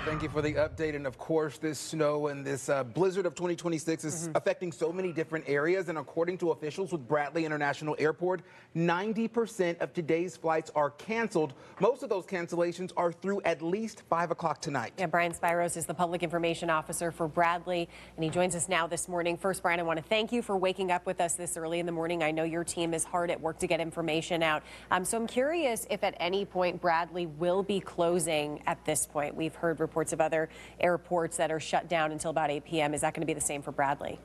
thank you for the update. And of course, this snow and this blizzard of 2026 is affecting so many different areas. And according to officials with Bradley International Airport, 90% of today's flights are canceled. Most of those cancellations are through at least 5 o'clock tonight. Yeah, Brian Spiros is the public information officer for Bradley, and he joins us now this morning. First, Brian, I want to thank you for waking up with us this early in the morning. I know your team is hard at work to get information out. So I'm curious if at any point Bradley will be closing at this point. We've heard reports of other airports that are shut down until about 8 p.m. Is that going to be the same for Bradley?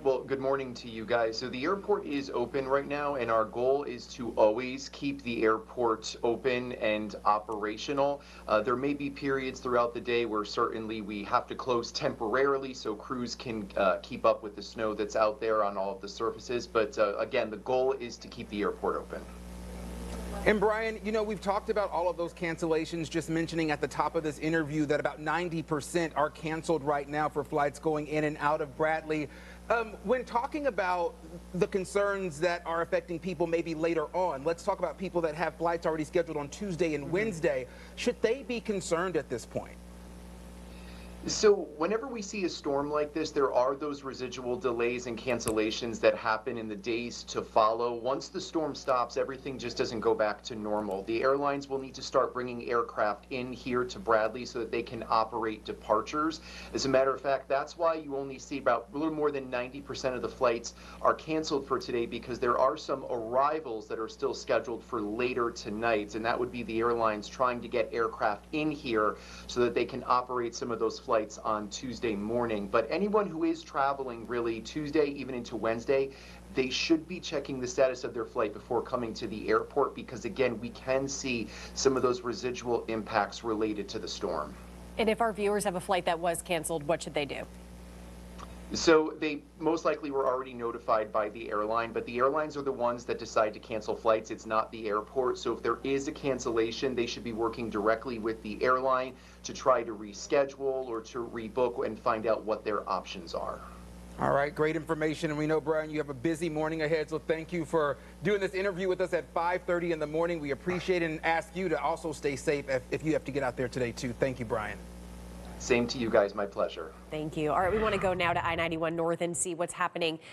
Well, good morning to you guys. So the airport is open right now, and our goal is to always keep the airport open and operational. There may be periods throughout the day where certainly we have to close temporarily so crews can keep up with the snow that's out there on all of the surfaces. But again, the goal is to keep the airport open. And Brian, you know, we've talked about all of those cancellations, just mentioning at the top of this interview that about 90% are canceled right now for flights going in and out of Bradley. When talking about the concerns that are affecting people maybe later on, let's talk about people that have flights already scheduled on Tuesday and Wednesday. Should they be concerned at this point? So whenever we see a storm like this, there are those residual delays and cancellations that happen in the days to follow. Once the storm stops, everything just doesn't go back to normal. The airlines will need to start bringing aircraft in here to Bradley so that they can operate departures. As a matter of fact, that's why you only see about a little more than 90% of the flights are canceled for today, because there are some arrivals that are still scheduled for later tonight, and that would be the airlines trying to get aircraft in here so that they can operate some of those flights on Tuesday morning. But anyone who is traveling really Tuesday even into Wednesday, they should be checking the status of their flight before coming to the airport, because again, we can see some of those residual impacts related to the storm. And if our viewers have a flight that was canceled, what should they do? So they most likely were already notified by the airline, but the airlines are the ones that decide to cancel flights. It's not the airport. So if there is a cancellation, they should be working directly with the airline to try to reschedule or to rebook and find out what their options are. All right, great information. And we know, Brian, you have a busy morning ahead, so thank you for doing this interview with us at 5:30 in the morning. We appreciate it and ask you to also stay safe if you have to get out there today, too. Thank you, Brian. Same to you guys, my pleasure. Thank you. All right, we want to go now to I-91 North and see what's happening